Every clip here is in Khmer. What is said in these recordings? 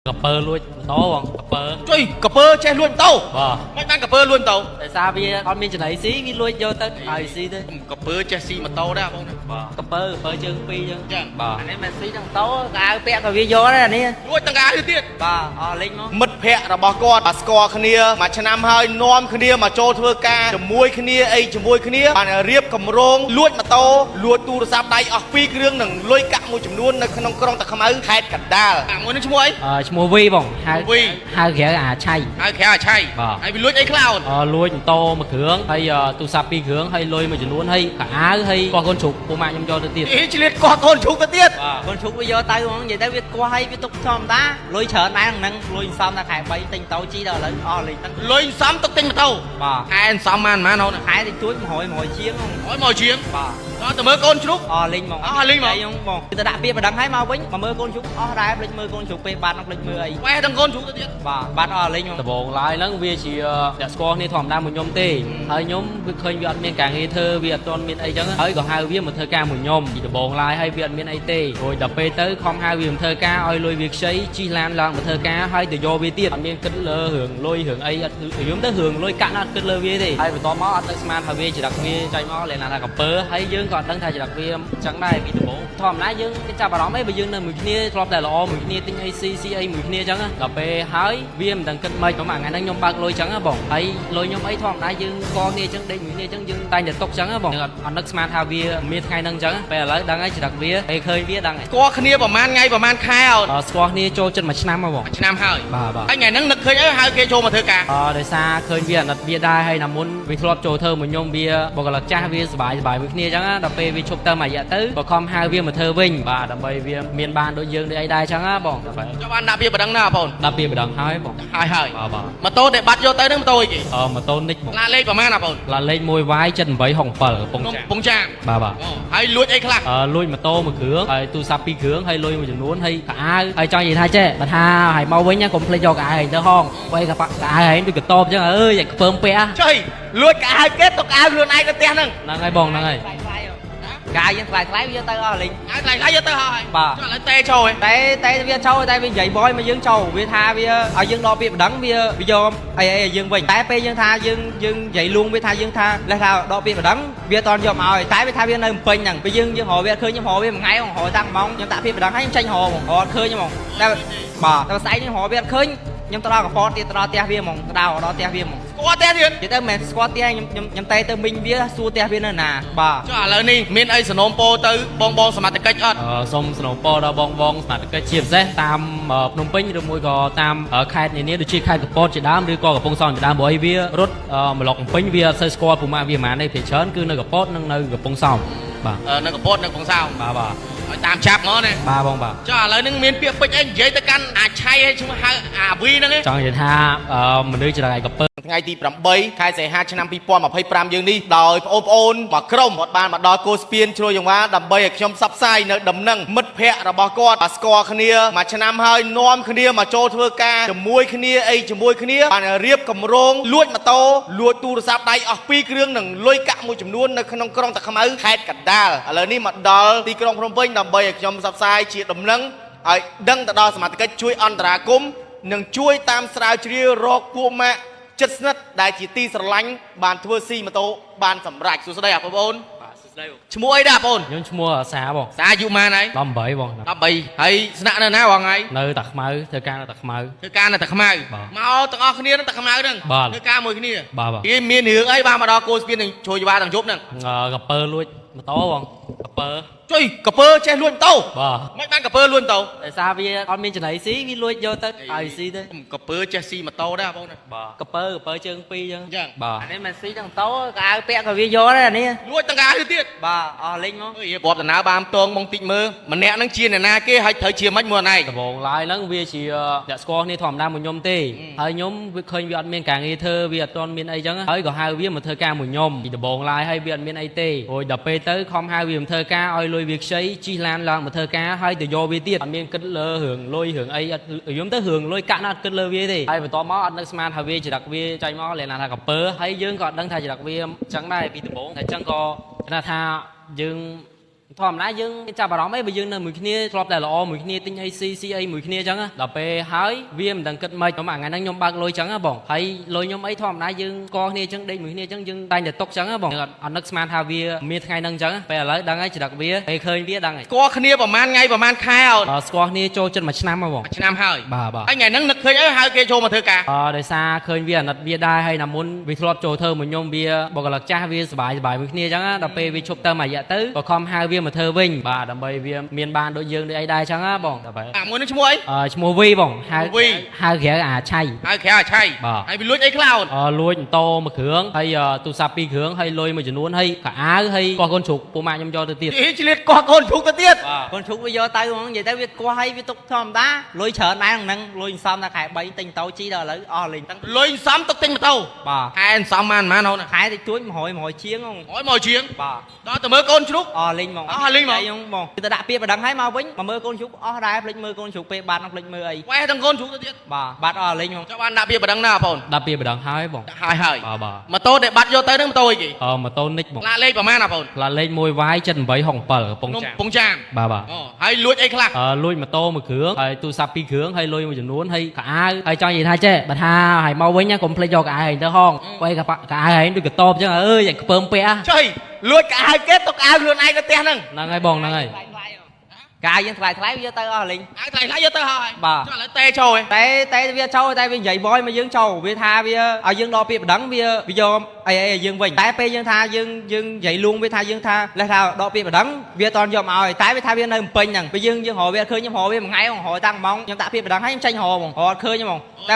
cặp pơ luôn tố không cặp pơ chơi cặp pơ che luôn tàu mấy bạn cặp pơ luôn tàu tại sao bây con miên này xí với luôn vô tới ai xí thế cặp pơ che xi mà tàu đó không cặp pơ chân pi chứ anh em xí thằng tố gà pẹ cái video đó nè luôn tăng gà thứ tiết linh nó មិត្តភ័ក្តិរបស់គាត់ស្គាល់គ្នាមួយឆ្នាំហើយនាំគ្នាមកចូលធ្វើការជាមួយគ្នាអីជាមួយគ្នាបានរៀបកម្រងលួចម៉ូតូលួចទូរស័ព្ទដៃអស់2គ្រឿងនិងលុយកាក់មួយចំនួននៅក្នុងក្រុងតាខ្មៅខេត្តកណ្ដាលមួយនឹងឈ្មោះអី ឈ្មោះវីបងហៅក្រៅអាឆៃ ហើយក្រៅអាឆៃហើយវាលួចអីខ្លះអូន លួចម៉ូតូមួយគ្រឿងហើយទូរស័ព្ទ2គ្រឿងហើយលុយមួយចំនួនហើយកៅអៅហើយកោះកូនជ្រូកពូម៉ាក់ខ្ញុំយកទៅទៀត ឆ្លៀតកោះកូនជ្រូកទៅទៀត កូនជ្រូកវាយកទៅហ្មងនិយាយទៅវាកោះឲ្យវាទុកធម្មតាលុយច្រើនដែរហ្នឹងលុយសំតែខែ3ទិញតោជីដល់ឥឡូវអស់លេងហ្នឹង លុយសំទុកទិញម៉ូតូខែសំម៉ានអូន ខែតិចតួច100ជាងហ្នឹង 100ជាងដល់ទៅមើលកូនជ្រូក អស់លេងហ្មងខ្ញុំបងគឺទៅដាក់ពាក្យបណ្ដឹងឲ្យមកវិញមកមើលកូនជ្រូកអស់ដែរភ្លេចមើលកូនជ្រូកពេលបាត់ហ្នឹងភ្លេចមើលអី វ៉ែទាំងកូនជ្រូកទៅទៀត បាត់អស់លេងហ្មង ដំបងឡាយហ្នឹងវាជាអ្នកស្គាល់គ្នាធម្មតាមួយខ្ញុំទេហើយខ្ញុំវាឃើញវាអត់មានការងារធ្វើវាអត់ទាន់មានអីចឹងហើយក៏ហៅវាមកធ្វើការមួយខ្ញុំពីដំបងឡាយហើយវាអត់មានអីទេរួចដល់ពេលទៅខំហៅវាមកធ្វើការឲ្យលុយវាខ្ចីជិះឡានឡើងមកធ្វើការហើយទៅយកវាទៀតអត់មានគិតលើរឿងលុយរឿងអីអត់ខ្ញុំទៅរឿងលុយកាក់ណាត់គិតលើវាទេហើយបន្ទាប់មកអត់ទៅស្មានថាវាចរិតវាចាញ់មកលេណាថាកំពើហើយយើងក៏អត់ដឹងថាចរិតវាចឹងដែរពីដំបងធម្មតាយើងចាប់អារម្មណ៍អីបើយើងនៅមួយគ្នាធ្លាប់តែល្អមួយគ្នាទិញអីស៊ីអីមួយគ្នាចឹងដល់ពេលហើយវាមិនដឹងគិតម៉េចប្រហែលថ្ងៃហ្នឹងខ្ញុំបើកលុយចឹងបងហើយលុយខ្ញុំអីធម្មតាយើងកគ្នាចឹងដេកមួយគ្នាចឹងយើងតែងតែຕົកចឹងបងអត់នឹកស្មានថាវាមានថ្ងៃហ្នឹងចឹងពេលឥឡូវដឹងហើយចរិតវាពេលឃើញវាដឹងហើយ ស្គាល់គ្នាប្រហែលថ្ងៃប្រហែលខែអូន ស្គាល់គ្នាចូលចិត្តមួយឆ្នាំមកបង ឆ្នាំហើយ បាទ ហើយថ្ងៃហ្នឹងនឹកឃើញអីហៅគេចូលមកធ្វើការ ដោយសារឃើញវាអាណិតវាដែរហើយណាមុនវាធ្លាប់ចូលធ្វើមួយខ្ញុំវាបកលចាស់វាសบายមួយគ្នាចឹងដល់ពេលវាឈប់ទៅមួយរយៈទៅក៏ខំហៅវាមកធ្វើវិញបាទដើម្បីវាមានបានដូចយើងដូចអីដែរចឹងបងបាទ ចុះបានដាក់ពាក្យបណ្ដឹងណាបង ដាក់ពីម្ដងហើយបង ហើយ បាទ ម៉ូតូដែលបាត់យកទៅហ្នឹងម៉ូតូអីគេ ម៉ូតូនិចបង ឡាលេខប្រហែលណាបង ឡាលេខ1Y7867កំពង់ចាម កំពង់ចាម បាទ ហើយលួចអីខ្លះ លួចម៉ូតូមួយគ្រឿងហើយទូរស័ព្ទ2គ្រឿងហើយលុយមួយចំនួនហើយកៅអៅហើយចង់និយាយថាចេះបើថាហើយមកវិញកុំភ្លេចយកកៅអៅទៅហងបើកៅអៅហើយដូចកតបចឹងអើយខ្ពើមពាក់ ចុយលួចកៅអៅគេទុកកៅអៅខ្លួនឯងទៅផ្ទះហ្នឹង ហ្នឹងហើយបងហ្នឹងហើយ កាយយើងថ្លៃវាយកទៅអស់លេង ហើយថ្លៃយកទៅហើយ បាទ ចុះឥឡូវតេចូលហ៎ តែវាចូលតែវានិយាយបយមកយើងចូលវាថាវាឲ្យយើងដកពាក្យបណ្ដឹងវាយកអីយើងវិញតែពេលយើងថាយើងនិយាយលួងវាថាយើងថាលេះថាដកពាក្យបណ្ដឹងវាអត់យកមកឲ្យតែវាថាវានៅពេញហ្នឹងពេលយើងរកវាឃើញខ្ញុំរកវាមួយថ្ងៃរកតាំងម៉ោងខ្ញុំដាក់ពាក្យបណ្ដឹងហើយខ្ញុំចេញរកហ្មងអត់ឃើញហ្មងតែបាទតែស្អែកខ្ញុំរកវាអត់ឃើញខ្ញុំទៅដល់កពតទៀតទៅដល់ផ្ទះវាហ្មងទៅដល់ផ្ទះវាហ្មង ស្គាល់ផ្ទះទៀត និយាយទៅមិនស្គាល់ផ្ទះខ្ញុំតែទៅមីងវាសួរផ្ទះវានៅណាបាទ ចុះឥឡូវនេះមានអីសំណូមពរទៅបងសមត្ថកិច្ចអត់ សូមស្នើពរដល់បងសមត្ថកិច្ចជាពិសេសតាមភ្នំពេញឬមួយក៏តាមខេត្តនានាដូចជាខេត្តកំពតជាដើមឬក៏កំពង់សោមជាដើមព្រោះវារត់មកឡុកភ្នំពេញវាអត់សូវស្គាល់ពូម៉ាក់វាប៉ុន្មានទេភាគច្រើនគឺនៅកំពតនិងនៅកំពង់សោមបាទ នៅកំពតនៅកំពង់សោម បាទ ឲ្យតាមចាប់មកណា បាទបងបាទ ចុះឥឡូវហ្នឹងមានពាក្យពេចន៍អីនិយាយទៅកាន់អាឆៃឲ្យឈ្មោះហៅអាវីហ្នឹងឯង ចង់និយាយថាមនុស្សចរាយកំពើ ថ្ងៃទី8ខែសីហាឆ្នាំ2025យើងនេះដោយបងប្អូនមកក្រុមគាត់បានមកដល់គោស្ពានជ្រោយចង្វាដើម្បីឲ្យខ្ញុំផ្សព្វផ្សាយនៅដំណឹងមិត្តភ័ក្តិរបស់គាត់ស្គាល់គ្នាមួយឆ្នាំហើយនាំគ្នាមកចូលធ្វើការជាមួយគ្នាអីជាមួយគ្នាបានរៀបកម្រងលួចម៉ូតូលួចទូរស័ព្ទដៃអស់2គ្រឿងនិងលុយកាក់មួយចំនួននៅក្នុងក្រុងតាខ្មៅខេត្តកណ្ដាលឥឡូវនេះមកដល់ទីក្រុងភ្នំពេញដើម្បីឲ្យខ្ញុំផ្សព្វផ្សាយជាដំណឹងឲ្យដឹងទៅដល់សមាជិកជួយអន្តរាគមន៍និងជួយតាមស្រាវជ្រាវរកពួកម៉ាក់ចិត្តស្និទ្ធដែលជាទីស្រឡាញ់បានធ្វើស៊ីម៉ូតូបានសម្រេចសួស្តីបងប្អូន បាទសួស្តីបង ឈ្មោះអីដែរបង ខ្ញុំឈ្មោះសាបង សាអាយុម៉ានហើយ 18បង 13ហើយស្នាក់នៅណាបងហើយ នៅតាខ្មៅធ្វើការនៅតាខ្មៅ ធ្វើការនៅតាខ្មៅ បាទ មកទាំងអស់គ្នានៅតាខ្មៅហ្នឹង បាទ ធ្វើការមួយគ្នា បាទ គេមានរឿងអីបានមកដល់គោស្ពាននឹងជួយយូរទាំងយប់ហ្នឹង កំពើលួចម៉ូតូបងកំពើ ចុយកពើចេះលួចម៉ូតូ បាទ មិនបានកពើលួចម៉ូតូ ដោយសារវាអត់មានចំណៃស៊ីវាលួចយកទៅឲ្យស៊ីទេ កពើចេះស៊ីម៉ូតូដែរបង បាទកំពើជើងពីរចឹង ចឹង បាទ អានេះមិនស៊ីទាំងតោកៅពាក់ក៏វាយកដែរអានេះ លួចទាំងកាទៅទៀត បាទអស់លេងមក អើយរាប់ដំណើរបានតងមកតិចមើលម្នាក់ហ្នឹងជាអ្នកណាគេហើយត្រូវជាមិនមួយណែ ដំបងឡាយហ្នឹងវាជាអ្នកស្គាល់គ្នាធម្មតាមួយខ្ញុំទេហើយខ្ញុំវាឃើញវាអត់មានការងារធ្វើវាអត់ទាន់មានអីចឹងហើយក៏ហៅវាមកធ្វើការមួយខ្ញុំពីដំបងឡាយហើយវាអត់មានអីទេរួចដល់ពេលទៅខំហៅវាមកធ្វើការឲ្យលុយវាខ្ចីជិះឡានឡើងមកធ្វើការហើយទៅយកវាទៀតអត់មានគិតលើរឿងលុយរឿងអីអត់ខ្ញុំទៅរឿងលុយកាក់ណាត់គិតលើវាទេហើយបន្ទាប់មកអត់នឹកស្មានថាវាចរិតវាចាញ់មកលេណាថាកំពើហើយយើងក៏អត់ដឹងថាចរិតវាចឹងដែរពីដំបងតែចឹងក៏ថាយើង ធម្មតាយើងចាប់អារម្មណ៍អីបើយើងនៅមួយគ្នាធ្លាប់តែល្អមួយគ្នាទិញអីស៊ីអីមួយគ្នាអញ្ចឹងដល់ពេលហើយវាមិនដឹងគិតម៉េចខ្ញុំអាថ្ងៃហ្នឹងខ្ញុំបើកលុយអញ្ចឹងបងហើយលុយខ្ញុំអីធម្មតាយើងស្គាល់គ្នាអញ្ចឹងដេកមួយគ្នាអញ្ចឹងយើងតែងតែຕົកអញ្ចឹងបងអត់នឹកស្មានថាវាមានថ្ងៃហ្នឹងអញ្ចឹងពេលឥឡូវដឹងហើយច្រឹកវាពេលឃើញវាដឹងហើយ ស្គាល់គ្នាប្រហែលថ្ងៃប្រហែលខែអូន ស្គាល់គ្នាចូលចិត្តមួយឆ្នាំមកបង ឆ្នាំហើយ បាទ ហើយថ្ងៃហ្នឹងនឹកឃើញអីហៅគេចូលមកធ្វើការ ដោយសារឃើញវាអាណិតវាដែរហើយណាមុនវាធ្លាប់ចូលធ្វើមួយខ្ញុំវាបុគ្គលិកចាស់វាសบายមួយគ្នាអញ្ចឹងដល់ពេលវាឈប់ទៅមួយរយៈទៅក៏ខំហៅវាមកធ្វើវិញបាទដើម្បីវាមានបានដូចយើងដូចអីដែរអញ្ចឹងបងដល់ពេល មួយនឹងឈ្មោះអី ឈ្មោះវីបងហៅ វី ហៅក្រៅអាឆៃ ហៅក្រៅអាឆៃ បាទ ហើយវាលួចអីខ្លះអូន លួចម៉ូតូមួយគ្រឿងហើយទូរស័ព្ទពីរគ្រឿងហើយលុយមួយចំនួនហើយកៅអៅហើយកោះកូនជ្រូកពូម៉ាក់ខ្ញុំយកទៅទៀត អីឆ្លៀតកោះកូនជ្រូកទៅទៀត បាទ កូនឈុកវាយកទៅហ្មងនិយាយទៅវាគោះឲ្យវាទុកធម្មតាលុយច្រើនដែរហ្នឹងលុយសំតែខែ3ទិញតោជីដល់ឥឡូវអស់លេងទាំង លុយសំទុកទិញម៉ូតូ បាទ ខែសំបានប៉ុន្មានអូន ខែតិចតួច100ជាងហ្មង ហើយមកជាង បាទ ដល់ទៅមើលកូនជ្រូក អស់លេងហ្មង អស់លេងហ្មង ខ្ញុំបងទៅដាក់ពាក្យបណ្ដឹងឲ្យមកវិញមកមើលកូនឈុកអស់ដែរភ្លេចមើលកូនឈុកពេលបាត់នឹងភ្លេចមើលអី វ៉ែទាំងកូនជ្រូកទៅទៀត បាទបាត់អស់លេងហ្មង ចុះបានដាក់ពាក្យបណ្ដឹងណាបងប្អូន ដាក់ពីម្ដងហើយបង ដាក់ហើយហើយ បាទបាទ ម៉ូតូដែលបាត់យកទៅហ្នឹងម៉ូតូអីគេ ម៉ូតូនិចបង ឡាលេខប្រហែលណាបងប្អូន ឡាលេខ1Y7867កំពង់ ខ្ញុំ ចាម ពងចាម បាទបាទ អូហើយលួចអីខ្លះ លួចម៉ូតូមួយគ្រឿងហើយទូរស័ព្ទពីរគ្រឿងហើយលុយមួយចំនួនហើយកៅអៅហើយចង់និយាយថាចេះបើថាឲ្យមកវិញកុំភ្លេចយកកៅអៅឯងទៅហងបើកៅអៅឯងដូចកតបអញ្ចឹងអើយខ្ពើមពាក់ ចុយលួចកៅអៅគេទុកកៅអៅខ្លួនឯងនៅផ្ទះហ្នឹង ហ្នឹងហើយបងហ្នឹងហើយ កាយយើងថ្លៃវាយកទៅអស់លេង អើថ្លៃថ្លៃយកទៅហើយ បាទ ចុះឥឡូវតេចូលឯង តែវាចូលតែវានិយាយបយមកយើងចូលវាថាវាឲ្យយើងដល់ពាក្យបណ្ដឹងវាយកអីយើងវិញតែពេលយើងថាយើងនិយាយលួងវាថាយើងថាលេះថាដល់ពាក្យបណ្ដឹងវាអត់យកមកឲ្យតែវាថាវានៅពេញហ្នឹងពេលយើងរកវាឃើញខ្ញុំរកវាមួយថ្ងៃរកតាំងម៉ោងខ្ញុំដាក់ពាក្យបណ្ដឹងឲ្យខ្ញុំចេញរកហ្មងអត់ឃើញហ្មងតែ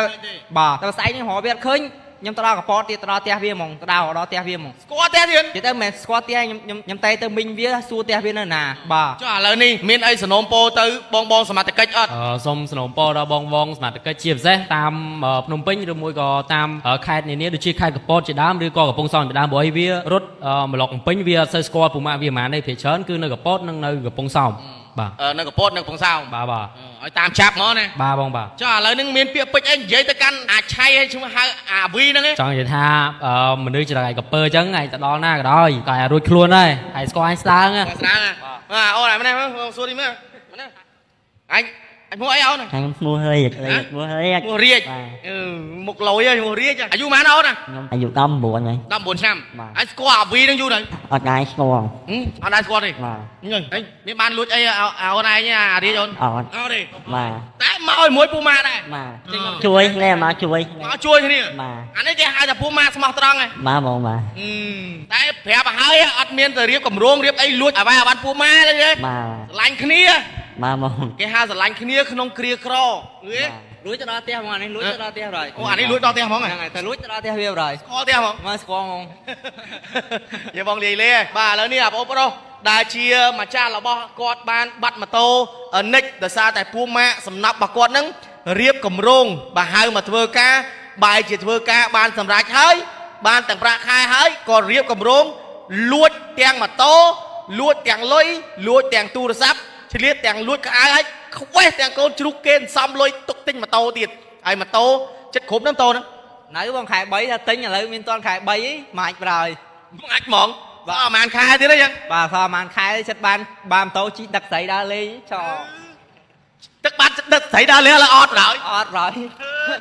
បាទតែស្អែកខ្ញុំរកវាអត់ឃើញខ្ញុំទៅដល់កពតទៀតទៅដល់ផ្ទះវាហ្មងទៅដល់ផ្ទះវាហ្មង ស្គាល់ផ្ទះទៀត និយាយទៅមិនស្គាល់ផ្ទះខ្ញុំតែទៅមីងវាសួរផ្ទះវានៅណាបាទ ចុះឥឡូវនេះមានអីសំណូមពរទៅបងសមត្ថកិច្ចអត់ សូមសំណូមពរដល់បងសមាជិកជាពិសេសតាមភ្នំពេញឬមួយក៏តាមខេត្តនានាដូចជាខេត្តកំពតជាដើមឬក៏កំពង់សោមជាដើមព្រោះវារត់មកឡុកភ្នំពេញវាអត់សូវស្គាល់ពូម៉ាក់វាហ្មងទេភាគច្រើនគឺនៅកំពតនិងនៅកំពង់សោមបាទ នៅកពតនៅកំពង់សោម បាទបាទ ឲ្យតាមចាប់មកណា បាទបងបាទ ចុះឥឡូវហ្នឹងមានពាក្យពេចន៍អីនិយាយទៅកាន់អាឆៃឲ្យឈ្មោះហៅអាវីហ្នឹងឯង ចង់និយាយថាមនុស្សច្រកឯកពើអញ្ចឹងឯងទៅដល់ណាក៏ដោយក៏ឯងរួចខ្លួនហើយឯងស្គាល់ឯងស្ដាង ស្ដាងបាទអូនឯម្នេះមើលសួរនេះមើលម្នេះអញឈ្មោះអីអូន ខ្ញុំឈ្មោះរៀកឈ្មោះរៀក ឈ្មោះរាជមុខលយឈ្មោះរាជអាយុប៉ុន្មានអូនណា ខ្ញុំអាយុ19ហើយ 19ឆ្នាំ បាទ អញស្គាល់អាវីហ្នឹងយូរទៅ អត់ដែរស្គាល់ អត់ដែរស្គាល់ទេ បាទ ញ៉ឹងមានបានលួចអីអូនឯងអារាជអូន អត់ អត់ទេ បាទ តែមកឲ្យមួយពូម៉ាដែរ បាទជួយនេះមកជួយ មកជួយគ្នា បាទ អានេះគេហៅថាពូម៉ាស្មោះត្រង់ឯង បាទបងបាទ តែប្រាប់ឲ្យហើយអត់មានទៅរៀបកម្រងរៀបអីលួចអ្វីអាបាត់ពូម៉ាទេទេ បាទ ស្រឡាញ់គ្នា បាទបង គេហៅស្រឡាញ់គ្នាក្នុងគ្រាក្រហ៎ លួចទៅដល់ផ្ទះហ្មងអានេះលួចទៅដល់ផ្ទះហើយ អូអានេះលួចដល់ផ្ទះហ្មង ហ្នឹងហើយទៅលួចទៅដល់ផ្ទះវាហើយ ស្គាល់ផ្ទះហ្មង មកស្គាល់ហ្មង យាយបងលាយលេបាទឥឡូវនេះអាបងប្រុសដែលជាម្ចាស់របស់គាត់បានបាត់ម៉ូតូនិចដោយសារតែពូម៉ាក់សំណប់របស់គាត់ហ្នឹងរៀបកម្រងបើហៅមកធ្វើការបែរជាធ្វើការបានសម្រេចហើយបានទាំងប្រាក់ខែហើយក៏រៀបកម្រងលួចទាំងម៉ូតូលួចទាំងលុយលួចទាំងទូរស័ព្ទឆ្លៀតទាំងលួចកៅអៅហើយខ្វេះទាំងកូនជ្រូកគេសំលុយទុកទិញម៉ូតូទៀតហើយម៉ូតូចិត្តគ្រប់ហ្នឹងម៉ូតូហ្នឹង នៅបងខែ3ថាទិញឥឡូវមានតាន់ខែ3អីម៉ាច់ប្រើហើយ អាចហ្មងបាទប្រហែលខែទៀតហ្នឹង បាទសល់ប្រហែលខែចិត្តបានម៉ូតូជីដឹកស្រីដើរលេងចោ ទឹកបាត់ទឹកស្រីដើរលេងឡើយអត់ឡើយ អត់ហើយ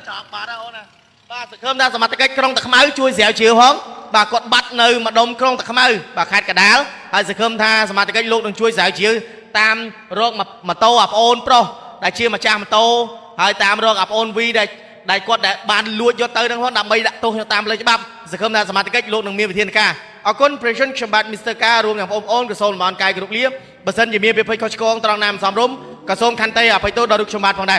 ចោលបាត់ហើយអូនណាបាទសង្ឃឹមថាសមត្ថកិច្ចក្រុងតាខ្មៅជួយស្រាវជ្រាវផងបាទគាត់បាត់នៅម្ដុំក្រុងតាខ្មៅបាទខេត្តកណ្ដាលហើយសង្ឃឹមថាសមត្ថកិច្ចលោកនឹងជួយស្រាវជ្រាវតាមរកម៉ូតូអាប្អូនប្រុសដែលជាម្ចាស់ម៉ូតូហើយតាមរកអាប្អូនវីដែលគាត់ដែលបានលួចយកទៅហ្នឹងផងដើម្បីដាក់ទោសតាមផ្លូវច្បាប់សង្ឃឹមថាសមត្ថកិច្ចលោកនឹងមានវិធានការអរគុណ President ខ្ញុំបាទ Mr. ការរួមទាំងបងប្អូនក៏សូមលំអរកាយគ្រប់លាបើសិនជាមានពាក្យពេចន៍ខុសឆ្គងត្រង់ណាមិនសមរម្យក៏សូមខន្តីអភ័យទោសដល់រូបខ្ញុំបាទផងដែរ